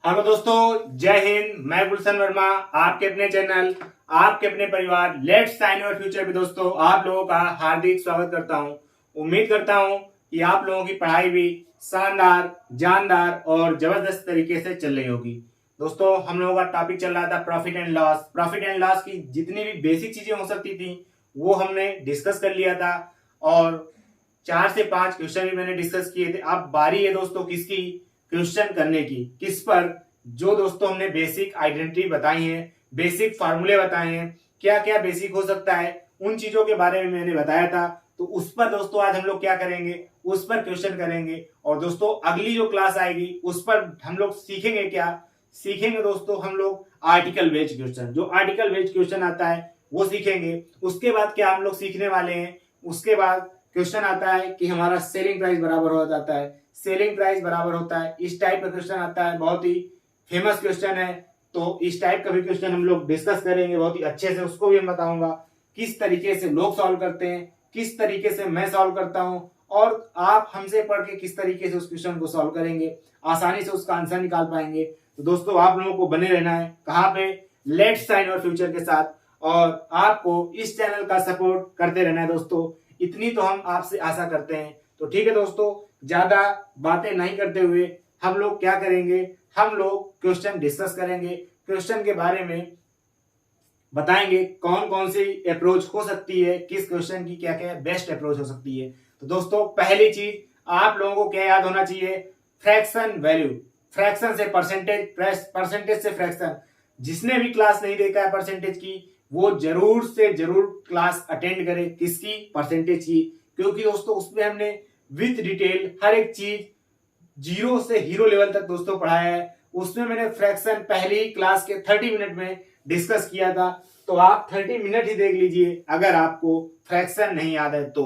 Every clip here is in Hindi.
हेलो दोस्तों, जय हिंद। मैं गुलशन वर्मा, आपके अपने चैनल, आपके अपने परिवार लेट्स साइन योर फ्यूचर में दोस्तों आप लोगों का हार्दिक स्वागत करता हूं। उम्मीद करता हूं कि आप लोगों की पढ़ाई भी शानदार, जानदार और जबरदस्त तरीके से चल रही होगी। दोस्तों, हम लोगों का टॉपिक चल रहा था profit and loss. Profit and loss की जितनी भी बेसिक चीजें हो सकती थी वो हमने डिस्कस कर लिया था और 4 से 5 क्वेश्चन भी मैंने डिस्कस किए थे। अब बारी है दोस्तों किसकी, क्वेश्चन करने की। किस पर? जो दोस्तों हमने बेसिक आइडेंटिटी बताई है, बेसिक फार्मूले बताए हैं, क्या क्या बेसिक हो सकता है उन चीजों के बारे में मैंने बताया था। तो उस पर दोस्तों आज हम लोग क्या करेंगे, उस पर क्वेश्चन करेंगे। और दोस्तों अगली जो क्लास आएगी उस पर हम लोग सीखेंगे क्या, सीखेंगे दोस्तों हम लोग आर्टिकल बेस्ड क्वेश्चन। जो आर्टिकल बेस्ड क्वेश्चन आता है वो सीखेंगे। उसके बाद क्या हम लोग सीखने वाले हैं, उसके बाद क्वेश्चन आता है कि हमारा सेलिंग प्राइस बराबर हो जाता है, सेलिंग प्राइस बराबर होता है, इस टाइप का क्वेश्चन आता है। बहुत ही फेमस क्वेश्चन है, तो इस टाइप का भी क्वेश्चन हम लोग डिस्कस करेंगे बहुत ही अच्छे से। उसको भी मैं बताऊंगा किस तरीके से लोग सॉल्व करते हैं, किस तरीके से मैं सॉल्व करता हूं और आप हमसे पढ़ के किस तरीके से उस क्वेश्चन को सॉल्व करेंगे, आसानी से उसका आंसर निकाल पाएंगे। तो दोस्तों आप लोगों को बने रहना है कहाँ पे, लेट्स साइन योर फ्यूचर के साथ। और आपको इस चैनल का सपोर्ट करते रहना है दोस्तों, इतनी तो हम आपसे आशा करते हैं। तो ठीक है दोस्तों, ज्यादा बातें नहीं करते हुए हम लोग क्या करेंगे, हम लोग क्वेश्चन डिस्कस करेंगे। क्वेश्चन के बारे में बताएंगे कौन कौन सी अप्रोच हो सकती है, किस क्वेश्चन की क्या क्या बेस्ट अप्रोच हो सकती है। तो दोस्तों पहली चीज आप लोगों को क्या याद होना चाहिए, फ्रैक्शन वैल्यू। फ्रैक्शन से परसेंटेज, परसेंटेज से फ्रैक्शन। जिसने भी क्लास नहीं देखा है परसेंटेज की वो जरूर से जरूर क्लास अटेंड करे। किसकी? परसेंटेज की। क्योंकि दोस्तों उसमें हमने विथ डिटेल हर एक चीज जीरो से हीरो लेवल तक दोस्तों पढ़ाया है। उसमें मैंने फ्रैक्शन पहली ही क्लास के 30 मिनट में डिस्कस किया था। तो आप 30 मिनट ही देख लीजिए अगर आपको फ्रैक्शन नहीं याद है तो।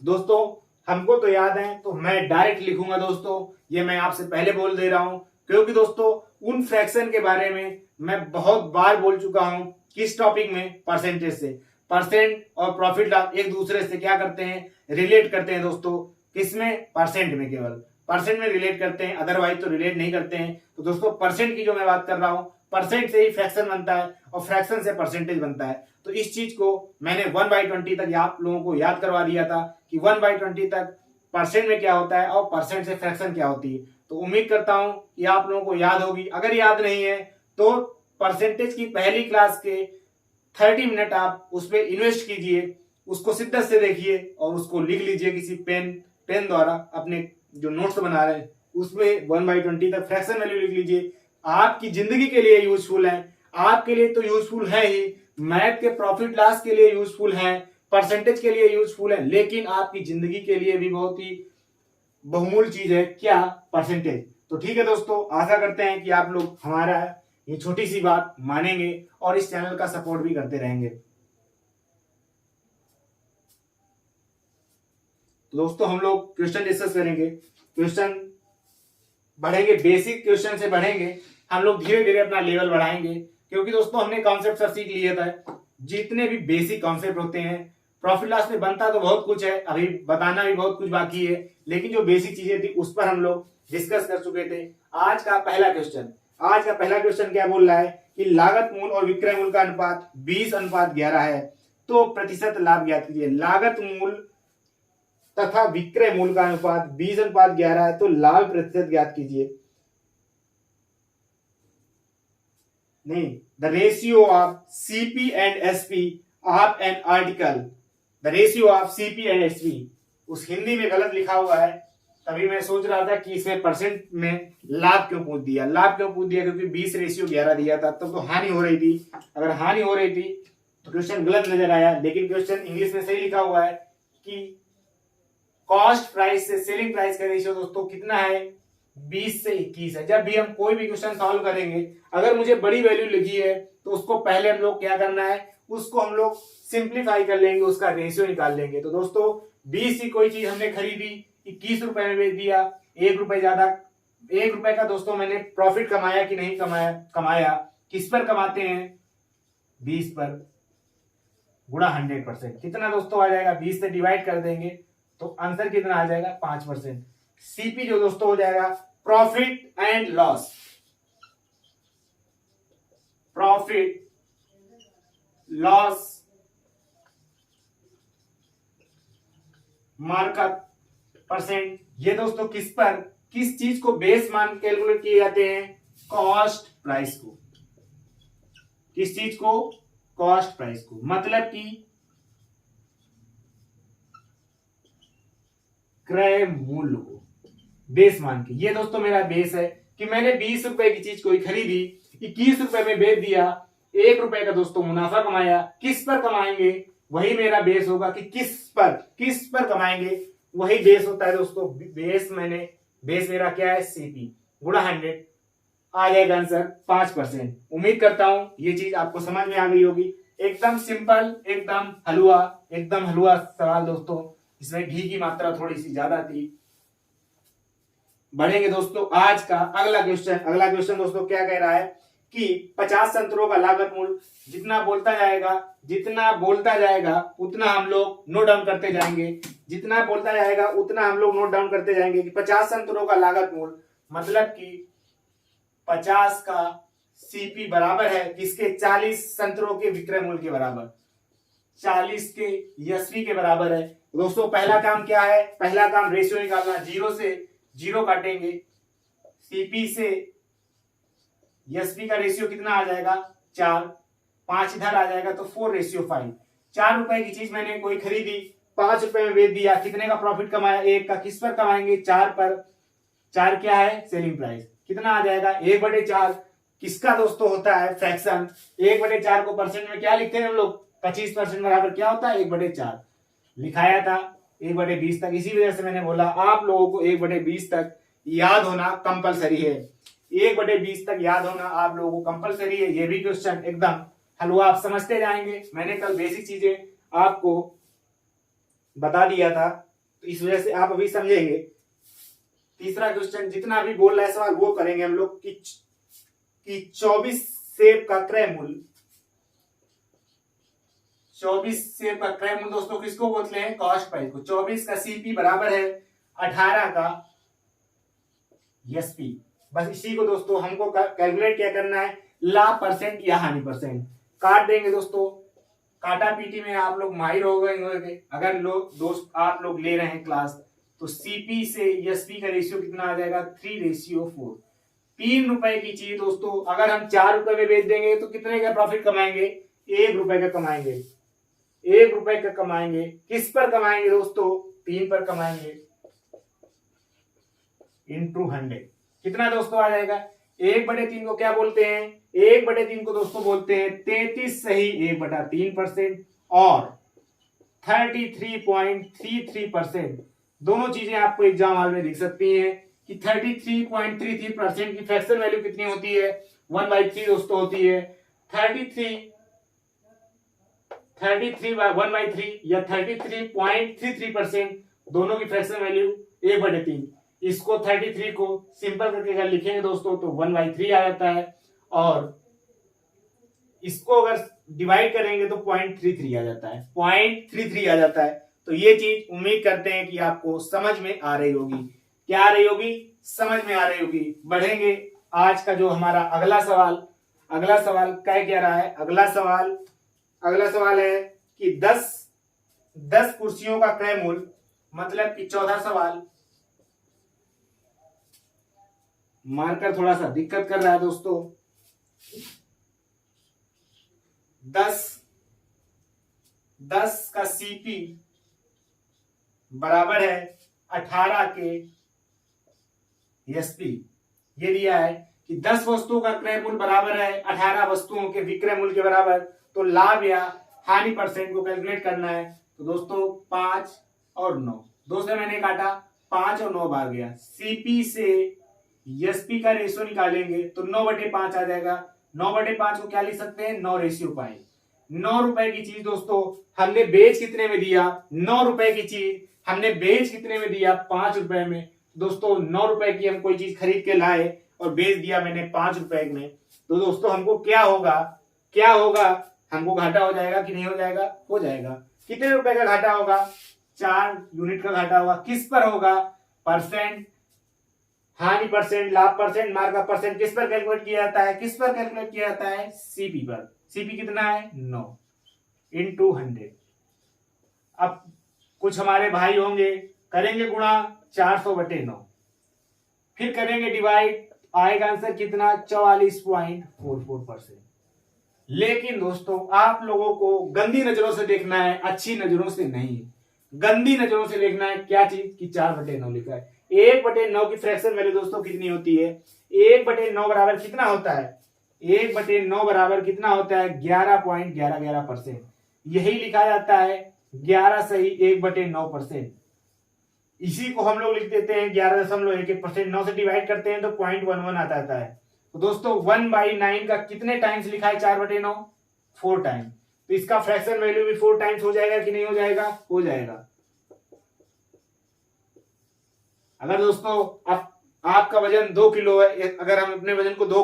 दोस्तों हमको तो याद है तो मैं डायरेक्ट लिखूंगा दोस्तों, ये मैं आपसे पहले बोल दे रहा हूं। क्योंकि दोस्तों उन फ्रैक्शन के बारे में मैं बहुत बार बोल चुका हूं। किस टॉपिक में? परसेंटेज से। परसेंट और प्रॉफिट लॉस एक दूसरे से क्या करते हैं, रिलेट करते हैं दोस्तों। किसमें? परसेंट में। केवल परसेंट में रिलेट करते हैं, अदरवाइज तो रिलेट नहीं करते हैं। तो दोस्तों परसेंट की जो मैं बात कर रहा हूं, परसेंट से ही फ्रैक्शन बनता है और फ्रैक्शन से परसेंटेज बनता है। तो इस चीज को मैंने 1/20 तक आप लोगों को याद करवा दिया था कि 1/20 तक परसेंट में क्या होता है और परसेंट से फ्रैक्शन क्या होती है। तो उम्मीद करता हूं कि आप लोगों को याद होगी। अगर याद नहीं है तो परसेंटेज की पहली क्लास के 30 मिनट आप उस पर इन्वेस्ट कीजिए, उसको शिद्दत से देखिए और उसको लिख लीजिए किसी पेन द्वारा। अपने जो नोट्स बना रहे हैं उसमें 1/20 तक फ्रैक्शन वैल्यू लिख लीजिए। आपकी जिंदगी के लिए यूजफुल है, आपके लिए तो यूजफुल है ही, मैथ के प्रॉफिट लॉस के लिए यूजफुल है, परसेंटेज के लिए यूजफुल है, लेकिन आपकी जिंदगी के लिए भी बहुत ही बहुमूल्य चीज है। क्या? परसेंटेज। तो ठीक है दोस्तों, आशा करते हैं कि आप लोग हमारा ये छोटी सी बात मानेंगे और इस चैनल का सपोर्ट भी करते रहेंगे। तो दोस्तों हम लोग क्वेश्चन डिस्कस करेंगे, क्वेश्चन बढ़ेंगे, बेसिक क्वेश्चन से बढ़ेंगे। हम लोग धीरे धीरे अपना लेवल बढ़ाएंगे क्योंकि दोस्तों हमने कॉन्सेप्ट सब सीख लिए था। जितने भी बेसिक कॉन्सेप्ट होते हैं प्रॉफिट लॉस में बनता तो बहुत कुछ है, अभी बताना भी बहुत कुछ बाकी है, लेकिन जो बेसिक चीजें थी उस पर हम लोग डिस्कस कर चुके थे। आज का पहला क्वेश्चन क्या बोल रहा है कि लागत मूल और विक्रय मूल का अनुपात 20:11 है, तो प्रतिशत लाभ ज्ञात कीजिए। लागत मूल तथा विक्रय मूल का अनुपात 20:11 है, तो लाभ प्रतिशत ज्ञात कीजिए। नहीं, the ratio of CP and SP of an article, the ratio of CP and SP. उस हिंदी में गलत लिखा हुआ है, तभी मैं सोच रहा था कि इसमें परसेंट में लाभ क्यों पूछ दिया। लाभ क्यों पूछ दिया? क्योंकि 20:11 दिया था, तब तो हानि हो रही थी। अगर हानि हो रही थी तो क्वेश्चन गलत नजर आया, लेकिन क्वेश्चन इंग्लिश में सही लिखा हुआ है कि कॉस्ट प्राइस से सेलिंग प्राइस का रेशियो दोस्तों कितना है, 20 से 21 है। जब भी हम कोई भी क्वेश्चन सॉल्व करेंगे, अगर मुझे बड़ी वैल्यू लिखी है तो उसको पहले हम लोग क्या करना है, उसको हम लोग सिंप्लीफाई कर लेंगे, उसका रेशियो निकाल लेंगे। तो दोस्तों 20 की कोई चीज हमने खरीदी, 21 रुपए में बेच दिया, 1 रुपए ज्यादा, 1 रुपए का दोस्तों मैंने प्रॉफिट कमाया कि नहीं कमाया। किस पर कमाते हैं? 20 पर गुणा 100%। कितना दोस्तों आ जाएगा? 20 से डिवाइड कर देंगे तो आंसर कितना आ जाएगा? 5%। सीपी जो दोस्तों हो जाएगा profit and loss. Profit loss markup percent, ये दोस्तों किस चीज को बेस मान कैलकुलेट किए जाते हैं? कॉस्ट प्राइस को। किस चीज को? कॉस्ट प्राइस को। मतलब कि क्रय मूल्य को बेस मान के। ये दोस्तों मेरा बेस है कि मैंने 20 रुपए की चीज कोई खरीदी, 21 रुपए में बेच दिया, 1 रुपए का दोस्तों मुनाफा कमाया। किस पर कमाएंगे? वही मेरा बेस होगा कि किस पर कमाएंगे, वही बेस होता है दोस्तों। बेस मेरा क्या है? सीपी गुणा 100, आ जाएगा आंसर 5%। उम्मीद करता हूं ये चीज आपको समझ में आ गई होगी। एकदम सिंपल, एकदम हलवा सवाल दोस्तों। इसमें घी की मात्रा थोड़ी सी ज्यादा थी। बढ़ेंगे दोस्तों आज का अगला क्वेश्चन दोस्तों क्या कह रहा है कि 50 संतरों का लागत मूल्य, जितना बोलता जाएगा उतना हम लोग नोट डाउन करते जाएंगे। जितना बोलता जाएगा उतना हम लोग नोट डाउन करते जाएंगे कि 50 संतरों का लागत मूल्य, मतलब कि 50 का सीपी बराबर है किसके? 40 संतरों के विक्रय मूल्य के बराबर, 40 के एसपी के बराबर है। दोस्तों पहला काम क्या है? पहला काम रेशियो निकालना। 0 से 0 काटेंगे, सीपी से एसपी का रेशियो कितना आ जाएगा? 4, 5 इधर आ जाएगा तो 4:5। 4 रुपए की चीज मैंने कोई खरीदी, 5 रुपए में बेच दिया, कितने का प्रॉफिट कमाया? 1 का। किस पर कमाएंगे? 4 पर। 4 क्या है? Selling price. कितना आ जाएगा? 1/4। किसका दोस्तों होता है? फ्रैक्शन। 1/4 को परसेंट में क्या लिखते हैं हम लोग? 25% बराबर क्या होता है? 1/4 लिखाया था 1/20 तक। इसी वजह से मैंने बोला आप लोगों को 1/20 तक याद होना कंपलसरी है। 1/20 तक याद होना आप लोगों को कंपलसरी है। ये भी क्वेश्चन एकदम हलवा, आप समझते जाएंगे। मैंने कल बेसिक चीजें आपको बता दिया था, तो इस वजह से आप अभी समझेंगे। तीसरा क्वेश्चन जितना अभी बोल रहा है सवाल वो करेंगे हम लोग कि 24 सेब का क्रय मूल्य, 24 सेब का क्रय मूल्य दोस्तों किसको बोलते हैं? कॉस्ट प्राइस को। 24 का सीपी बराबर है 18 का एसपी। बस इसी को दोस्तों हमको कैलकुलेट क्या करना है? लाभ परसेंट या हानि परसेंट काट देंगे दोस्तों। काटा पीटी में आप लोग माहिर हो गए। अगर आप लोग ले रहे हैं क्लास, तो सीपी से एसपी का रेशियो कितना आ जाएगा? 3:4। 3 रुपए की चीज दोस्तों अगर हम 4 रुपए में बेच देंगे तो कितने का प्रॉफिट कमाएंगे? 1 रुपए का कमाएंगे। 1 रुपए का कमाएंगे। किस पर कमाएंगे दोस्तों? 3 पर कमाएंगे इंटू 100। कितना दोस्तों आ जाएगा? 1/3 को क्या बोलते हैं? 1/3 को दोस्तों बोलते हैं 33 सही 1/3% और 33.33%। दोनों चीजें आपको एग्जाम हॉल में दिख सकती हैं कि 33.33% की फ्रैक्शन वैल्यू कितनी होती है? 1/3 दोस्तों होती है। 33 1/3 या 33.33% दोनों की फ्रैक्शन वैल्यू 1/3। इसको 33 को सिंपल करके अगर लिखेंगे दोस्तों तो 1/3 आ जाता है, और इसको अगर डिवाइड करेंगे तो 0.33 आ जाता है। 0.33 आ जाता है। तो ये चीज उम्मीद करते हैं कि आपको समझ में आ रही होगी। क्या आ रही होगी? समझ में आ रही होगी। बढ़ेंगे आज का जो हमारा अगला सवाल क्या कह रहा है? अगला सवाल है कि 10 कुर्सियों का क्रय मूल्य, मतलब कि 14 सवाल। मार्कर थोड़ा सा दिक्कत कर रहा है दोस्तों। 10 का सीपी बराबर है 18 के एसपी। ये दिया है कि 10 वस्तुओं का क्रय मूल्य बराबर है 18 वस्तुओं के विक्रय मूल्य के बराबर। तो लाभ या हानि परसेंट को कैलकुलेट करना है। तो दोस्तों 5 और 9, 2 से मैंने काटा, 5 और 9 बाहर गया। सीपी से एसपी का रेशियो निकालेंगे तो 9/5 आ जाएगा। 9/5 को क्या लिख सकते हैं? 9:5। 9 रुपए की चीज दोस्तों हमने बेच कितने में दिया? 9 रुपए की चीज हमने बेच कितने में दिया? 5 रुपए में। दोस्तों 9 रुपए की हम कोई चीज खरीद के लाए और बेच दिया मैंने 5 रुपए में, तो दोस्तों हमको क्या होगा? हमको घाटा हो जाएगा कि नहीं हो जाएगा? हो जाएगा। कितने रुपए का घाटा होगा? 4 यूनिट का घाटा होगा। किस पर होगा? परसेंट हानि परसेंट, लाभ परसेंट, मार्कअप परसेंट किस पर कैलकुलेट किया जाता है? किस पर कैलकुलेट किया जाता है? सीपी पर। सीपी कितना है? 9 इंटू 100। अब कुछ हमारे भाई होंगे, करेंगे गुणा 400/9, फिर करेंगे डिवाइड, आएगा आंसर कितना? 44.44%। लेकिन दोस्तों आप लोगों को गंदी नजरों से देखना है, अच्छी नजरों से नहीं। गंदी नजरों से देखना है क्या चीज? कि 4/9 लिखा है। 1/9 की फ्रैक्शन वैल्यू दोस्तों कितनी होती है? 1/9 बराबर कितना होता है? 1/9 बराबर कितना होता है? 11.11%। यही लिखा जाता है 11 सही 1/9%। इसी को हम लोग लिख देते हैं 11.11%। 9 से डिवाइड करते हैं तो 0.11 आता है। तो दोस्तों 1/9 का कितने टाइम्स लिखा है? 4/9, 4 टाइम। तो इसका फ्रैक्शन वैल्यू भी 4 टाइम्स हो जाएगा कि नहीं हो जाएगा? हो जाएगा। अगर दोस्तों आपका वजन 2 किलो है, अगर हम अपने वजन को 2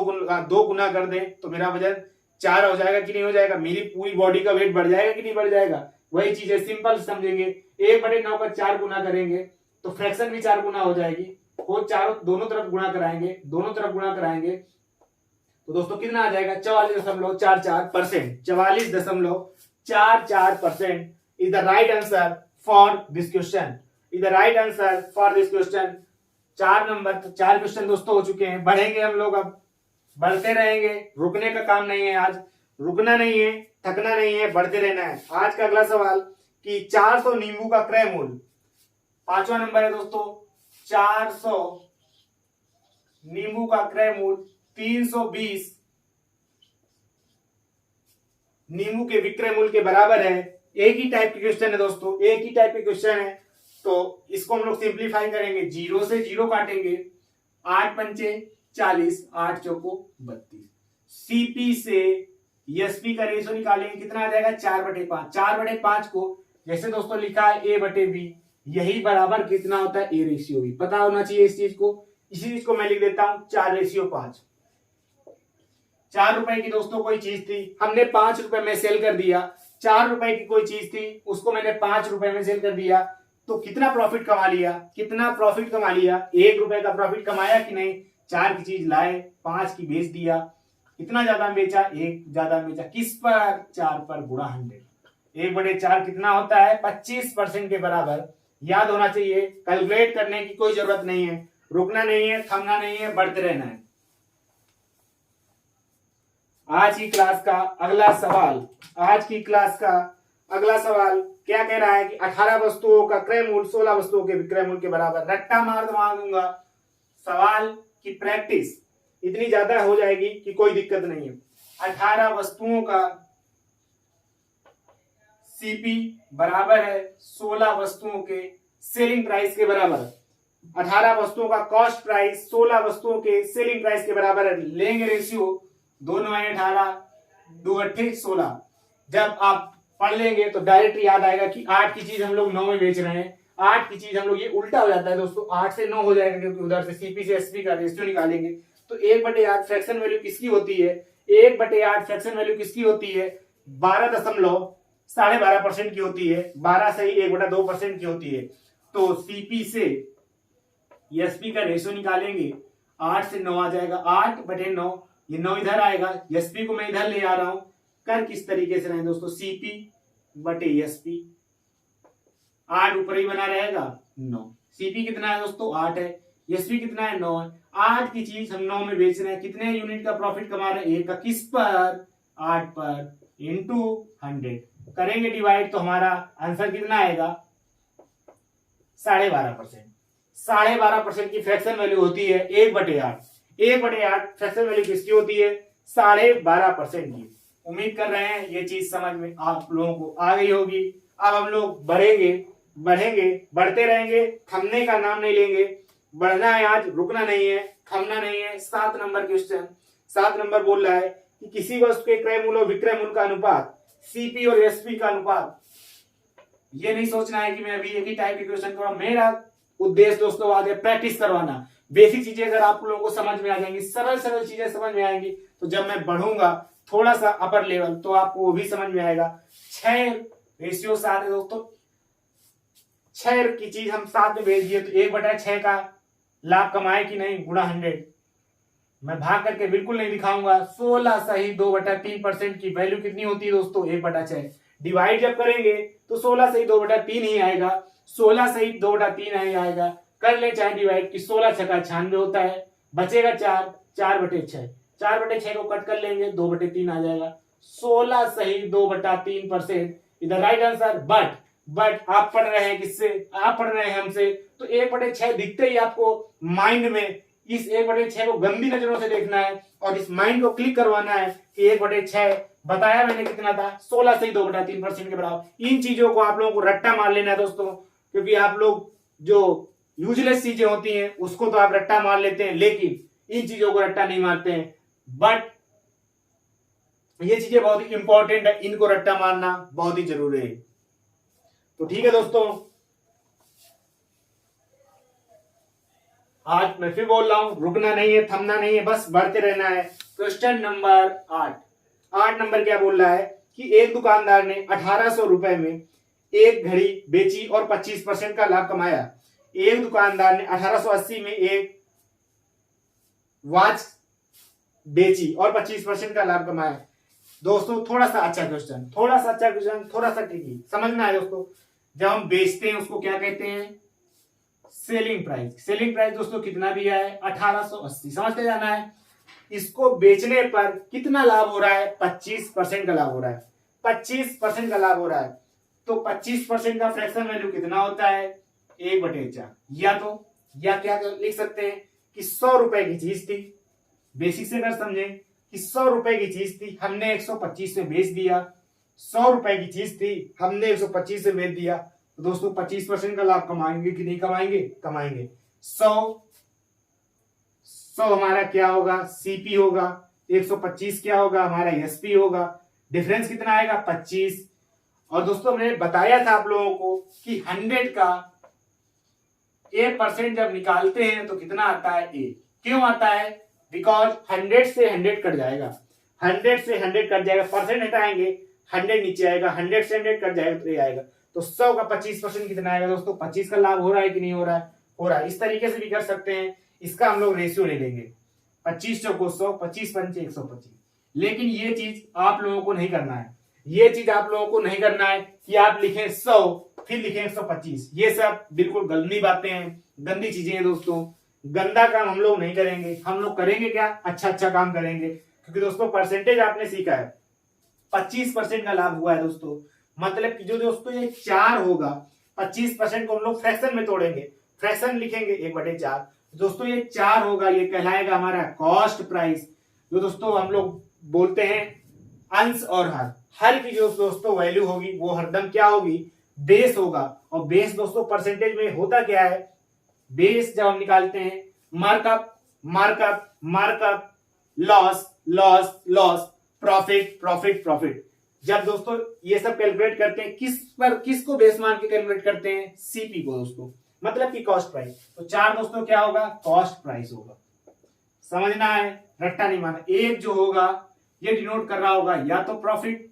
गुना कर दें तो मेरा वजन 4 हो जाएगा कि नहीं हो जाएगा? मेरी पूरी बॉडी का वेट बढ़ जाएगा कि नहीं बढ़ जाएगा? वही चीज है, सिंपल समझेंगे। 1/9 का 4 गुना करेंगे तो फ्रैक्शन भी 4 गुना हो जाएगी। वो चारों दोनों तरफ गुणा कराएंगे, दोनों तरफ गुणा कराएंगे तो दोस्तों कितना आ जाएगा? 44.44%। 44.44% is the right answer for this question. Is the right answer for this question. 4 question दोस्तों हो चुके हैं। बढ़ेंगे हम लोग, अब बढ़ते रहेंगे, रुकने का काम नहीं है। आज रुकना नहीं है, थकना नहीं है, बढ़ते रहना है। आज का अगला सवाल कि 400 नींबू का क्रय मूल्य, 5वां नंबर है दोस्तों। 400 नींबू का क्रय मूल्य 320 नींबू के विक्रय मूल्य के बराबर है। एक ही टाइप के क्वेश्चन है दोस्तों, एक ही टाइप के क्वेश्चन है। तो इसको हम लोग सिंप्लीफाई करेंगे, 0 से 0 काटेंगे, 8 पंचे 40, 8 चौको 32। सीपी से एसपी का रेशियो निकालेंगे, कितना आ जाएगा? 4/5। 4/5 को जैसे दोस्तों लिखा है A/B, यही बराबर कितना होता है? A ratio B। पता होना चाहिए इस चीज को। इसी चीज को मैं लिख देता हूं 4/5। 4 रुपए की दोस्तों कोई चीज थी, हमने 5 रुपए में सेल कर दिया। 4 रुपए की कोई चीज थी, उसको मैंने 5 रुपए में सेल कर दिया, तो कितना प्रॉफिट कमा लिया? कितना प्रॉफिट कमा लिया? 1 रुपए का प्रॉफिट कमाया कि नहीं? 4 की चीज लाए, 5 की बेच दिया। कितना ज्यादा बेचा? 1 ज्यादा बेचा। किस पर? 4 पर गुणा 100। 1/4 कितना होता है? 25% के बराबर। याद होना चाहिए, कैलकुलेट करने की कोई जरूरत नहीं है, रुकना नहीं है, थमना नहीं है, बढ़ते रहना है। आज की क्लास का अगला सवाल, आज की क्लास का अगला सवाल क्या कह रहा है कि 18 वस्तुओं का क्रय मूल्य 16 वस्तुओं के विक्रय मूल्य के बराबर। रट्टा मार दूंगा, सवाल की प्रैक्टिस इतनी ज्यादा हो जाएगी कि कोई दिक्कत नहीं है। 18 वस्तुओं का सीपी बराबर है 16 वस्तुओं के सेलिंग प्राइस के बराबर। 18 वस्तुओं का कॉस्ट प्राइस 16 वस्तुओं के सेलिंग प्राइस के बराबर है। लेंगे रेशियो, 2 9 18, 2 8 16। जब आप पढ़ लेंगे तो डायरेक्ट याद आएगा कि 8 की चीज हम लोग 9 में बेच रहे हैं। 8 की चीज हम लोग, ये उल्टा हो जाता है दोस्तों, 8 से 9 हो जाएगा क्योंकि उधर से सीपी से एसपी का रेशियो निकालेंगे। तो 1/8 फ्रैक्शन वैल्यू किसकी होती है? 1/8 फ्रैक्शन वैल्यू किसकी होती है? 12.12% की होती है। 12 सही 1/2% की होती है। तो सीपी से एसपी का रेशियो निकालेंगे, 8 से 9 आ जाएगा, 8/9, ये 9 इधर आएगा, एसपी को मैं इधर ले आ रहा हूं। कर किस तरीके से रहे दोस्तों? सीपी बटे एसपी, 8 ऊपर ही बना रहेगा 9। सीपी कितना है दोस्तों? 8 है। एसपी कितना है? 9 है। 8 की चीज हम 9 में बेच रहे हैं, कितने यूनिट का प्रॉफिट कमा रहे हैं? 1 का। किस पर? 8 पर, इंटू 100 करेंगे डिवाइड तो हमारा आंसर कितना आएगा? 12.5%। 12.5% की फ्रैक्शन वैल्यू होती है 1/8। 1/8 फ्रैक्शन वैल्यू किसकी होती है? 12.5% की। उम्मीद कर रहे हैं ये चीज समझ में आप लोगों को आ गई होगी। अब हम लोग बढ़ेंगे, बढ़ते रहेंगे, थमने का नाम नहीं लेंगे। बढ़ना है आज, रुकना नहीं है, थमना नहीं है। 7 नंबर क्वेश्चन, 7 नंबर बोल रहा है कि किसी वस्तु के क्रय मूल्य और विक्रय मूल्य का अनुपात, सीपी और एसपी का अनुपात। ये नहीं सोचना है कि मैं अभी एक ही टाइप के क्वेश्चन करूँ। मेरा उद्देश्य दोस्तों आज है प्रैक्टिस करवाना। बेसिक चीजें अगर आप लोगों को समझ में आ जाएंगी, सरल सरल चीजें समझ में आएंगी, तो जब मैं बढ़ूंगा थोड़ा सा अपर लेवल तो आपको वो भी समझ में आएगा। 6 रेशियो 7 है दोस्तों। 6 की चीज हम 7 में भेज दिए तो 1/6 का लाभ कमाए कि नहीं, गुणा 100। मैं भाग करके बिल्कुल नहीं दिखाऊंगा। 16 सही 2/3% की वैल्यू कितनी होती है दोस्तों, 1/6। डिवाइड जब करेंगे तो 16 सही 2/3 ही आएगा, 16 सही 2/3 ही आएगा। कर ले चाहे डिवाइड की 16 छका 96 होता है, बचेगा 4, 4/6, 4/6 को कट कर लेंगे 2/3 आ जाएगा। 16 सही 2/3% इधर राइट आंसर। बट आप पढ़ रहे हैं किससे, आप पढ़ रहे हैं हमसे, तो 1/6 दिखते ही आपको माइंड में इस 1/6 को गंदी नजरों से देखना है और इस माइंड को क्लिक करवाना है कि 1/6 बताया मैंने कितना था, 16 सही 2/3% के बराबर। इन चीजों को आप लोगों को रट्टा मार लेना है दोस्तों, क्योंकि आप लोग जो यूजलेस चीजें होती हैं उसको तो आप रट्टा मार लेते हैं, लेकिन इन चीजों को रट्टा नहीं मारते हैं। बट ये चीजें बहुत ही इंपॉर्टेंट है, इनको रट्टा मारना बहुत ही जरूरी है। तो ठीक है दोस्तों, आज मैं फिर बोल रहा हूं, रुकना नहीं है, थमना नहीं है, बस बढ़ते रहना है। क्वेश्चन नंबर 8 नंबर क्या बोल रहा है कि एक दुकानदार ने 1800 रुपए में एक घड़ी बेची और 25% का लाभ कमाया। एक दुकानदार ने 1880 में एक वॉच बेची और 25% का लाभ कमाया। दोस्तों थोड़ा सा अच्छा क्वेश्चन, थोड़ा सा ट्रिकी समझना है दोस्तों। जब हम बेचते हैं उसको क्या कहते हैं, सेलिंग प्राइस। सेलिंग प्राइस दोस्तों कितना दिया है, 1880, समझते जाना है। इसको बेचने पर कितना लाभ हो रहा है, 25% का लाभ हो रहा है, 25% का लाभ हो रहा है। तो 25% का फ्रैक्शन वैल्यू कितना होता है, 1/4। या क्या लिख सकते हैं कि 100 रुपए की चीज थी, बेसिक से अगर समझे कि 100 रुपए की चीज थी, हमने 125 में बेच दिया। 100 रुपए की चीज थी, हमने 125 से बेच दिया। तो दोस्तों 25% का लाभ कमाएंगे कि नहीं कमाएंगे, कमाएंगे। 100 हमारा क्या होगा, सीपी होगा, 125 क्या होगा, हमारा एसपी होगा। डिफरेंस कितना आएगा, 25। और दोस्तों मैंने बताया था आप लोगों को कि 100 का A% जब निकालते हैं तो कितना आता है, A। क्यों आता है, बिकॉज 100 से 100 कट जाएगा, 100 से 100 कट जाएगा, परसेंट हटाएंगे 100 नीचे आएगा, 100 से 100 कट जाएगा तो ये आएगा। तो 100 का 25% कितना आएगा दोस्तों, 25 का लाभ हो रहा है कि नहीं हो रहा है, हो रहा है। इस तरीके से भी कर सकते हैं, इसका हम लोग रेशियो ले लेंगे, 25 चौको 100, 25 पंचे 125। लेकिन ये चीज आप लोगों को नहीं करना है, ये चीज आप लोगों को नहीं करना है कि आप लिखें 100 फिर लिखें 125। ये सब बिल्कुल गंदी बातें हैं, गंदी चीजें हैं दोस्तों। गंदा काम हम लोग नहीं करेंगे, हम लोग करेंगे क्या, अच्छा काम करेंगे। क्योंकि दोस्तों परसेंटेज आपने सीखा है, 25% का लाभ हुआ है दोस्तों। मतलब कि जो दोस्तों ये 4 होगा, 25% को हम लोग फ्रैक्शन में तोड़ेंगे, फ्रैक्शन लिखेंगे 1/4। दोस्तों ये 4 होगा, ये कहलाएगा हमारा कॉस्ट प्राइस। जो दोस्तों हम लोग बोलते हैं अंश और हर की जो दोस्तों वैल्यू होगी वो हरदम क्या होगी, बेस होगा। और बेस दोस्तों परसेंटेज में होता क्या है, बेस जब हम निकालते हैं markup markup markup, loss loss loss, profit profit profit. जब दोस्तों ये सब कैलकुलेट करते हैं किसको बेस मान के कैलकुलेट करते हैं, सीपी को दोस्तों, मतलब कि कॉस्ट प्राइस। तो 4 दोस्तों क्या होगा, कॉस्ट प्राइस होगा। समझना है, रट्टा नहीं मारना। एक जो होगा ये डिनोट कर रहा होगा या तो प्रॉफिट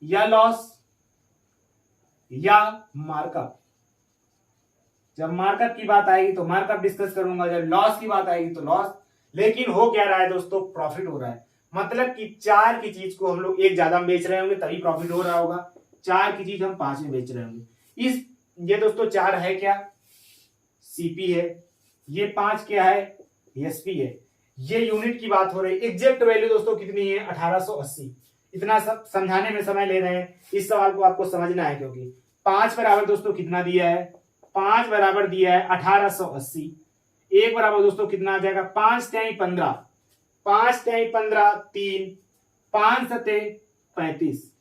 या लॉस या मार्कअप। जब मार्कअप की बात आएगी तो मार्कअप डिस्कस करूंगा, जब लॉस की बात आएगी तो लॉस। लेकिन हो क्या रहा है दोस्तों, प्रॉफिट हो रहा है। मतलब कि 4 की चीज को हम लोग 1 ज्यादा में बेच रहे होंगे तभी प्रॉफिट हो रहा होगा। 4 की चीज हम 5 में बेच रहे होंगे। ये दोस्तों 4 है क्या, सीपी है। ये 5 क्या है, एसपी है। ये यूनिट की बात हो रही है। एग्जैक्ट वैल्यू दोस्तों कितनी है, 1880। इतना सब समझाने में समय ले रहे हैं, इस सवाल को आपको समझना है। क्योंकि 5 बराबर दोस्तों कितना दिया है, 5 बराबर दिया है 1880। 1 बराबर दोस्तों कितना आ जाएगा, 5 तिहाई 15, 5 तिहाई 15 3, 5 सते 35,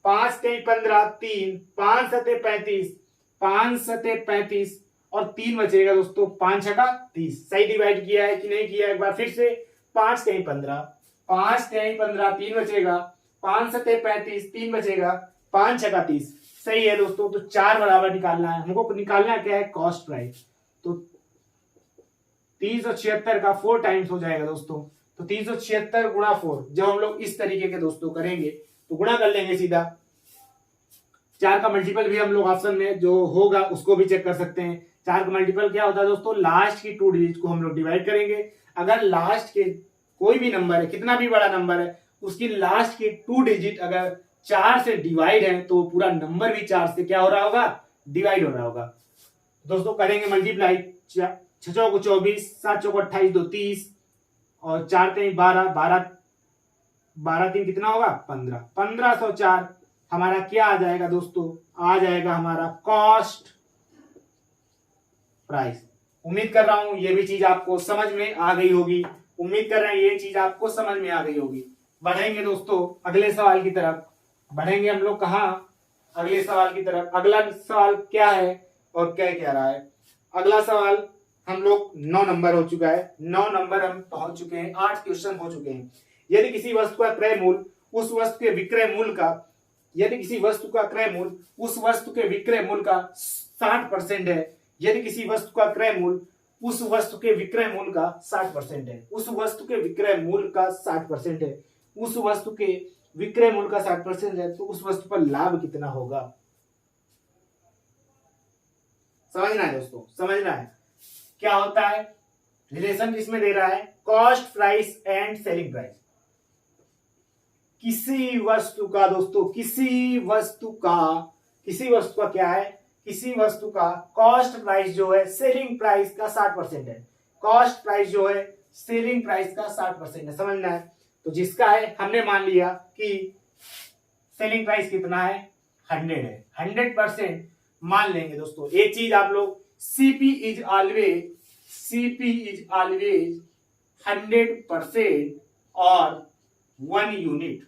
5 तिहाई 15 3, 5 सते 35, 5 सते 35 और 3 बचेगा दोस्तों, 5 छका 30। सही डिवाइड किया है कि नहीं किया, एक बार फिर से। 5 तिहाई 15, 5 तिहाई 15 3 बचेगा, 5 सते 35 3 बचेगा, 5 छका 30। सही है दोस्तों। तो 4 बराबर निकालना है हमको, निकालना क्या है, कॉस्ट प्राइस। तो 376 का 4 टाइम्स हो जाएगा दोस्तों। तो 376 गुणा 4 जब हम लोग इस तरीके के दोस्तों करेंगे तो गुणा कर लेंगे सीधा। 4 का मल्टीपल भी हम लोग ऑप्शन में जो होगा उसको भी चेक कर सकते हैं। 4 का मल्टीपल क्या होता है दोस्तों, लास्ट की 2 डिजिट को हम लोग डिवाइड करेंगे। अगर लास्ट के कोई भी नंबर है, कितना भी बड़ा नंबर है, उसकी लास्ट की 2 डिजिट अगर 4 से डिवाइड है तो पूरा नंबर भी 4 से क्या हो रहा होगा, डिवाइड हो रहा होगा। दोस्तों करेंगे मल्टीप्लाई, 6 को 24, 7 को 28, 2 30 और 4 3 12, 12 3 कितना होगा 15, 1504 हमारा क्या आ जाएगा दोस्तों, आ जाएगा हमारा कॉस्ट प्राइस। उम्मीद कर रहा हूं ये भी चीज आपको समझ में आ गई होगी, उम्मीद कर रहे हैं ये चीज आपको समझ में आ गई होगी। बढ़ेंगे दोस्तों अगले सवाल की तरफ, बढ़ेंगे हम लोग कहा, अगले सवाल की तरफ। अगला सवाल क्या है और क्या कह रहा है, अगला सवाल हम लोग 9 नंबर हो चुका है, 9 नंबर हम पहुंच चुके हैं, 8 क्वेश्चन हो चुके हैं। यदि किसी वस्तु का क्रय मूल्य उस वस्तु के विक्रय मूल्य का, यदि किसी वस्तु का क्रय मूल्य उस वस्तु के विक्रय मूल्य का 60% है, यदि किसी वस्तु का क्रय मूल्य उस वस्तु के विक्रय मूल्य का 60% है, उस वस्तु के विक्रय मूल्य का 60% है, उस वस्तु के विक्रय मूल्य का 60% है, तो उस वस्तु पर लाभ कितना होगा। समझना है दोस्तों, समझना है क्या होता है, रिलेशन किसमें दे रहा है, cost price and selling price. किसी वस्तु का दोस्तों, किसी वस्तु का क्या है, किसी वस्तु का कॉस्ट प्राइस जो है सेलिंग प्राइस का 60% है, कॉस्ट प्राइस जो है सेलिंग प्राइस का 60% है। समझना है, तो जिसका है हमने मान लिया कि सेलिंग प्राइस कितना है 100 है, 100% मान लेंगे दोस्तों। एक चीज आप लोग, सीपी इज ऑलवेज 100% और 1 यूनिट,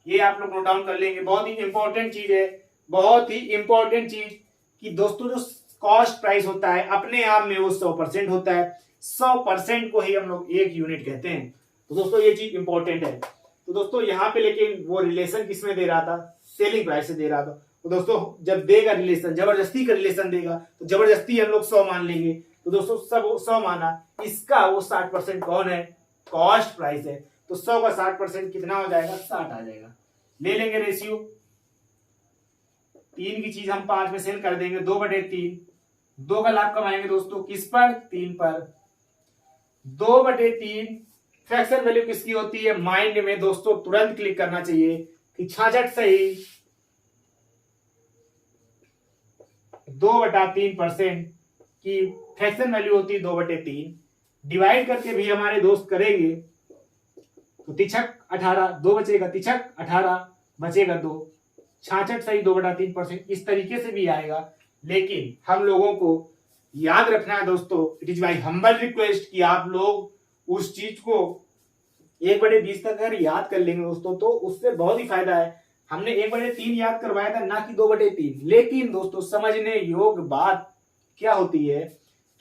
ये आप लोग नोट डाउन कर लेंगे। बहुत ही इंपॉर्टेंट चीज है, बहुत ही इंपॉर्टेंट चीज कि दोस्तों जो कॉस्ट प्राइस होता है अपने आप में वो 100% होता है, 100% को ही हम लोग 1 यूनिट कहते हैं। तो दोस्तों ये चीज इंपॉर्टेंट है। तो दोस्तों यहाँ पे लेकिन वो रिलेशन किसमें दे रहा था, सेलिंग प्राइस से दे रहा था। तो दोस्तों जब देगा रिलेशन, जबरदस्ती का रिलेशन देगा तो जबरदस्ती हम लोग 100 मान लेंगे। तो दोस्तों सब 100 माना, इसका वो 60% कौन है, कॉस्ट प्राइस है। तो 100 का 60% कितना हो जाएगा, 60 आ जाएगा। ले लेंगे रेशियो, 3 की चीज हम 5 में सेल कर देंगे, 2/3, 2 का लाभ कमाएंगे दोस्तों किस पर, 3 पर। 2/3 फ्रैक्शन वैल्यू किसकी होती है, माइंड में दोस्तों तुरंत क्लिक करना चाहिए कि 66 सही 2/3% की फ्रैक्शन वैल्यू होती है 2/3। डिवाइड करके भी हमारे दोस्त करेंगे तो 63 18, 2 बचेगा, 63 18 बचेगा 2, 66 सही 2/3%। इस तरीके से भी आएगा, लेकिन हम लोगों को याद रखना है दोस्तों, it is my humble request कि आप लोग उस चीज को 1/20 तक अगर याद कर लेंगे दोस्तों तो उससे बहुत ही फायदा है। हमने 1/3 याद करवाया था, ना कि 2/3। लेकिन दोस्तों समझने योग्य बात क्या होती है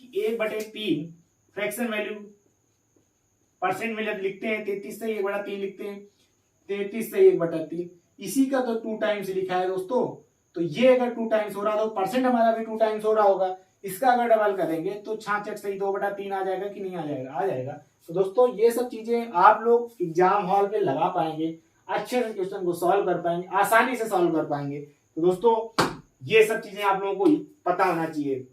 कि 1/3 फ्रैक्शन वैल्यू परसेंट में जब लिखते हैं 33 से 1/3 लिखते हैं, 33 से 1/3, इसी का तो 2 टाइम्स लिखा है दोस्तों। तो ये अगर 2 टाइम्स हो रहा तो परसेंट हमारा भी 2 टाइम्स हो रहा होगा। इसका अगर डबल करेंगे तो 66 से 2/3 आ जाएगा कि नहीं आ जाएगा, आ जाएगा। तो दोस्तों ये सब चीजें आप लोग एग्जाम हॉल पे लगा पाएंगे, अच्छे से क्वेश्चन को सॉल्व कर पाएंगे, आसानी से सॉल्व कर पाएंगे। तो दोस्तों ये सब चीजें आप लोगों को पता होना चाहिए।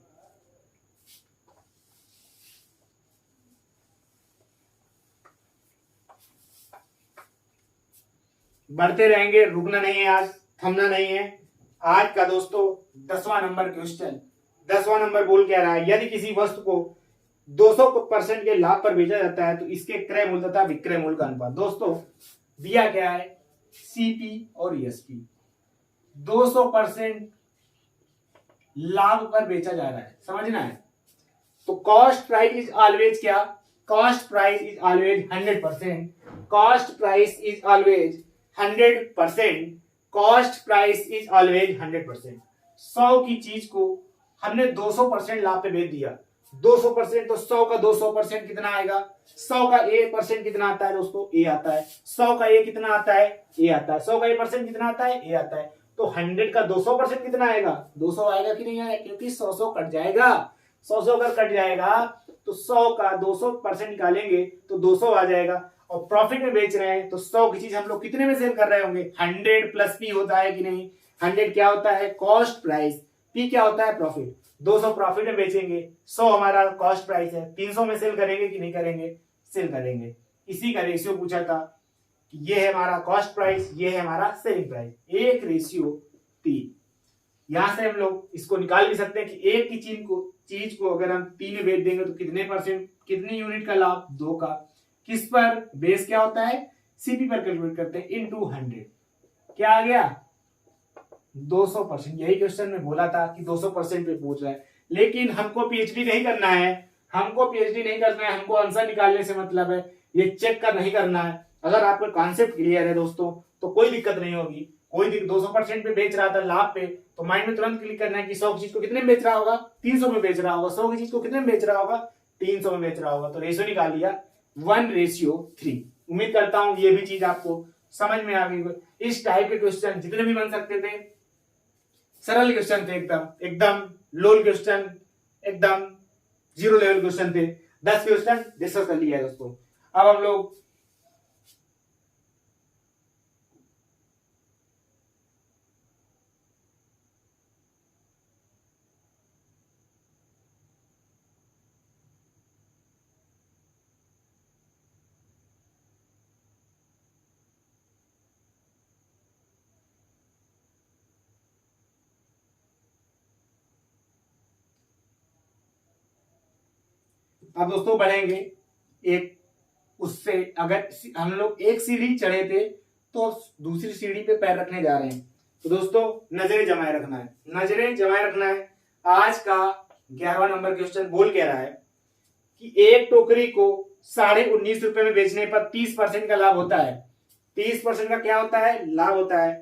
बढ़ते रहेंगे, रुकना नहीं है, आज थमना नहीं है। आज का दोस्तों 10वां नंबर क्वेश्चन, 10वां नंबर बोल क्या रहा है, यदि किसी वस्तु को 200% के लाभ पर बेचा जाता है तो इसके क्रय मूल्य तथा विक्रय मूल्य का अनुपात। दोस्तों दिया क्या है, सीपी और ईएसपी, 200% लाभ पर बेचा जा रहा है, समझना है। तो कॉस्ट प्राइस इज ऑलवेज क्या, cost price is always 100%, cost price is always 100%, cost price is always 100%। 100 की चीज को हमने 200% लाभ पे बेच दिया, 200%, तो 100 का 200% कितना आएगा, 100 का A% कितना आता है दोस्तों, A आता है। 100 का A कितना आता है, A आता है। 100 का A% कितना आता है, A आता है। तो 100 का 200% कितना आएगा, 200 आएगा कि नहीं आएगा, क्योंकि 100 कट जाएगा। 100 अगर कट जाएगा तो 100 का 200% निकालेंगे तो 200 आ जाएगा। और प्रॉफिट में बेच रहे हैं तो 100 की चीज हम लोग कितने में सेल कर रहे होंगे, 100 प्लस P होता है कि नहीं। 100 क्या होता है, कॉस्ट प्राइस, P क्या होता है, प्रॉफिट। 200 प्रॉफिट में बेचेंगे, 100 हमारा कॉस्ट प्राइस है, 300 में सेल करेंगे कि नहीं करेंगे, सेल करेंगे। इसी का रेशियो पूछा था कि ये है हमारा कॉस्ट प्राइस, ये है हमारा सेलिंग प्राइस, 1:3। यहां से हम लोग इसको निकाल भी सकते हैं कि एक की चीज को अगर हम 3 में बेच देंगे तो कितने परसेंट, कितनी यूनिट का लाभ, 2 का। किस पर, बेस क्या होता है, सीपी पर कैलकुलेट करते हैं, इनटू 100। क्या आ गया, 200%। यही क्वेश्चन में बोला था कि 200% पे पूछ रहा है, लेकिन हमको पीएचडी नहीं करना है, हमको पीएचडी नहीं करना है, हमको आंसर निकालने से मतलब है, ये चेक कर नहीं करना है। अगर आपका कॉन्सेप्ट क्लियर है दोस्तों तो कोई दिक्कत नहीं होगी। कोई 200% पे बेच रहा था लाभ पे, तो माइंड में तुरंत क्लिक करना है कि 100 की चीज को कितने में बेच रहा होगा, 300 में बेच रहा होगा, 100 की चीज को कितने में बेच रहा होगा, 300 में बेच रहा होगा। तो रेशियो निकाल लिया 1:3। उम्मीद करता हूं ये भी चीज आपको समझ में आ गई। इस टाइप के क्वेश्चन जितने भी बन सकते थे, सरल क्वेश्चन थे, एकदम एकदम लोल क्वेश्चन, एकदम जीरो लेवल क्वेश्चन थे। 10 क्वेश्चन डिस्कस कर लिया है दोस्तों। अब हम लोग अब दोस्तों बढ़ेंगे एक, उससे अगर हम लोग एक सीढ़ी चढ़े थे तो दूसरी सीढ़ी पे पैर रखने जा रहे हैं। तो दोस्तों नजरें जमाए रखना है, नजरें जमाए रखना है। आज का 11वां नंबर क्वेश्चन बोल कह रहा है कि एक टोकरी को 19.5 रुपए में बेचने पर 30% का लाभ होता है। 30% का क्या होता है, लाभ होता है।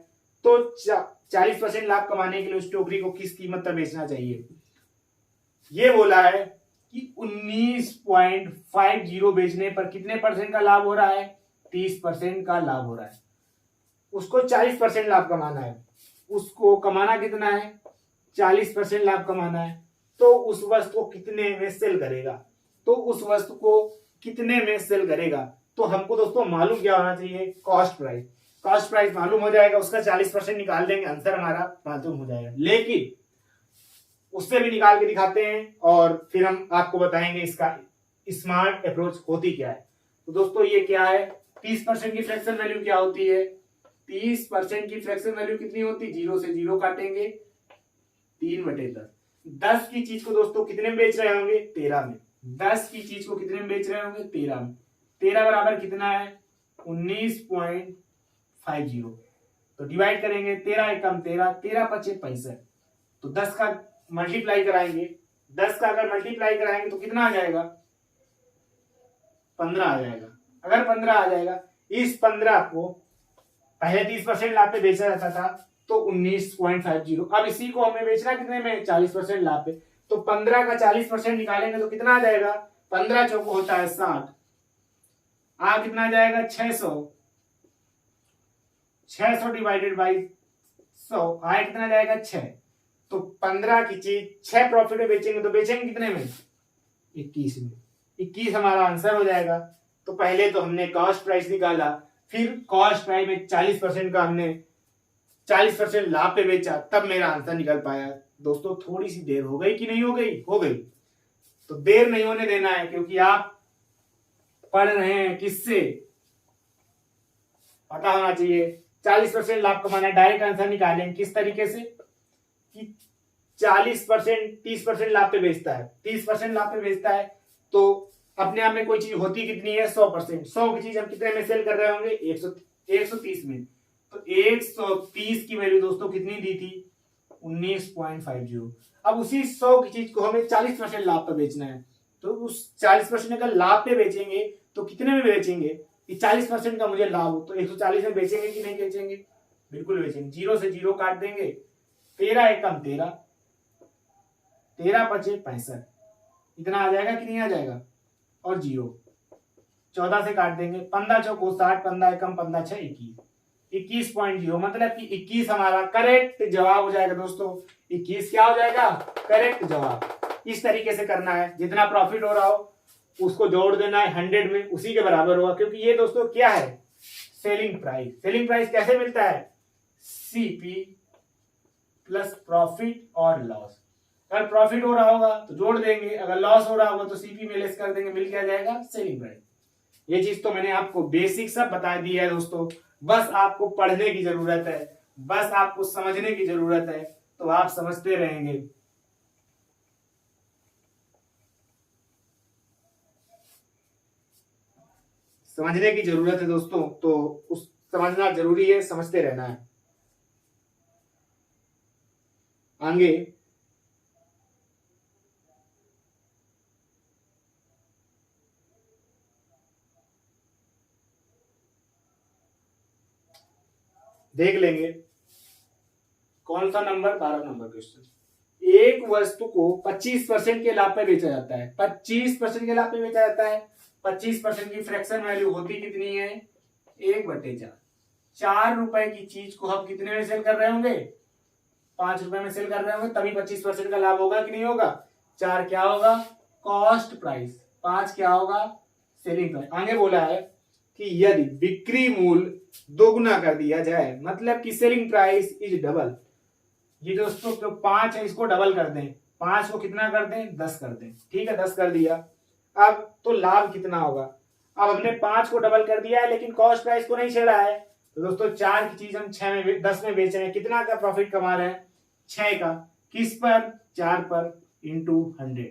तो 40% लाभ कमाने के लिए उस टोकरी को किस कीमत पर बेचना चाहिए। ये बोला है कि 19.50 बेचने पर कितने परसेंट का लाभ हो रहा है, 30% का लाभ हो रहा है। उसको 40% लाभ कमाना है, उसको कमाना कितना है, 40% लाभ कमाना है। तो उस वस्तु को कितने में सेल करेगा, तो उस वस्तु को कितने में सेल करेगा। तो हमको दोस्तों मालूम क्या होना चाहिए, कॉस्ट प्राइस। कॉस्ट प्राइस मालूम हो जाएगा, उसका 40% निकाल देंगे, आंसर हमारा मालूम हो जाएगा। लेकिन उससे भी निकाल के दिखाते हैं और फिर हम आपको बताएंगे इसका स्मार्ट अप्रोच होती क्या है। तो दोस्तों ये क्या है, 30% की फ्रैक्शन वैल्यू क्या होती है, 30% की फ्रैक्शन वैल्यू कितनी होती है, 0 से 0 काटेंगे, 3/10। 10 की चीज को दोस्तों कितने में बेच रहे होंगे, 13 में। 10 की चीज को कितने में बेच रहे होंगे, 13 में। 13 बराबर कितना है, 19.50। तो डिवाइड करेंगे, 13 एकम 13, 13 पचे 65। तो 10 का मल्टीप्लाई कराएंगे, 10 का अगर मल्टीप्लाई कराएंगे तो कितना आ जाएगा, 15 आ जाएगा। अगर 15 आ जाएगा, इस 15 को पहले 30% लाभ पे बेचा जाता था तो 19.50। अब इसी को हमें बेचना कितने में, 40% लाभ पे। तो 15 का 40% निकालेंगे तो कितना आ जाएगा, 15 चौको होता है 60, आ कितना आ जाएगा 600। 600 डिवाइडेड बाई 100 आए कितना जाएगा 6। तो 15 की चीज 6 प्रॉफिट में बेचेंगे तो बेचेंगे कितने में, 21 में। 21 हमारा आंसर हो जाएगा। तो पहले तो हमने कॉस्ट प्राइस निकाला, फिर कॉस्ट प्राइस में 40% का हमने 40% लाभ पे बेचा, तब मेरा आंसर निकल पाया। दोस्तों थोड़ी सी देर हो गई कि नहीं हो गई, हो गई। तो देर नहीं होने देना है, क्योंकि आप पढ़ रहे हैं किससे, पता होना चाहिए। 40% लाभ कमाना है, डायरेक्ट आंसर निकालेंगे किस तरीके से कि 40% 30% लाभ पे बेचता है, 30% लाभ पे बेचता है, तो अपने आप में कोई चीज होती कितनी है, 100%। 100 की चीज हम कितने में सेल कर रहे होंगे, 130 में। तो 130 की वैल्यू दोस्तों कितनी दी थी, 19.50। अब उसी 100 की चीज को हमें 40% लाभ पे बेचना है, तो उस 40% का लाभ पे बेचेंगे तो कितने में बेचेंगे, कि 40% का मुझे लाभ हो तो 140 में बेचेंगे कि नहीं बेचेंगे, बिल्कुल बेचेंगे। 0 से 0 काट देंगे, 13 एकम 13, 13 पचे 65, इतना आ जाएगा कि नहीं आ जाएगा, और 0 14 से काट देंगे, 15 चौको 60, 15 एकम 15 6 21, 21.0 मतलब कि 21 हमारा करेक्ट जवाब हो जाएगा। दोस्तों 21 क्या हो जाएगा, करेक्ट जवाब। इस तरीके से करना है, जितना प्रॉफिट हो रहा हो उसको जोड़ देना है 100 में, उसी के बराबर होगा। क्योंकि ये दोस्तों क्या है, सेलिंग प्राइस। सेलिंग प्राइस कैसे मिलता है, सीपी प्लस प्रॉफिट और लॉस। अगर प्रॉफिट हो रहा होगा तो जोड़ देंगे, अगर लॉस हो रहा होगा तो सीपी में लेस कर देंगे, मिल क्या जाएगा, सेलिंग प्राइस। ये चीज तो मैंने आपको बेसिक सब बता दी है दोस्तों, बस आपको पढ़ने की जरूरत है, बस आपको समझने की जरूरत है, तो आप समझते रहेंगे। समझने की जरूरत है दोस्तों, तो उस समझना जरूरी है, समझते रहना है। आगे देख लेंगे कौन सा नंबर, 12 नंबर क्वेश्चन। एक वस्तु को 25% के लाभ पे बेचा जाता है, 25% के लाभ पे बेचा जाता है। 25% की फ्रैक्शन वैल्यू होती कितनी है, 1/4। 4 रुपए की चीज को हम कितने में सेल कर रहे होंगे, 5 रुपए में सेल कर रहे होंगे, तभी 25% का लाभ होगा कि नहीं होगा। 4 क्या होगा, कॉस्ट प्राइस, 5 क्या होगा, सेलिंग प्राइस। आगे बोला है कि यदि बिक्री मूल्य दोगुना कर दिया जाए, मतलब कि सेलिंग प्राइस इज डबल। ये दोस्तों तो 5 है, इसको डबल कर दें, 5 को कितना कर दें, 10 कर दें, ठीक है, 10 कर दिया। अब तो लाभ कितना होगा, अब हमने 5 को डबल कर दिया है लेकिन कॉस्ट प्राइस को नहीं छेड़ा है, तो दोस्तों 4 की चीज हम 10 में बेच रहे हैं, कितना का प्रॉफिट कमा रहे हैं, 6 का। किस पर, 4 पर, इंटू 100।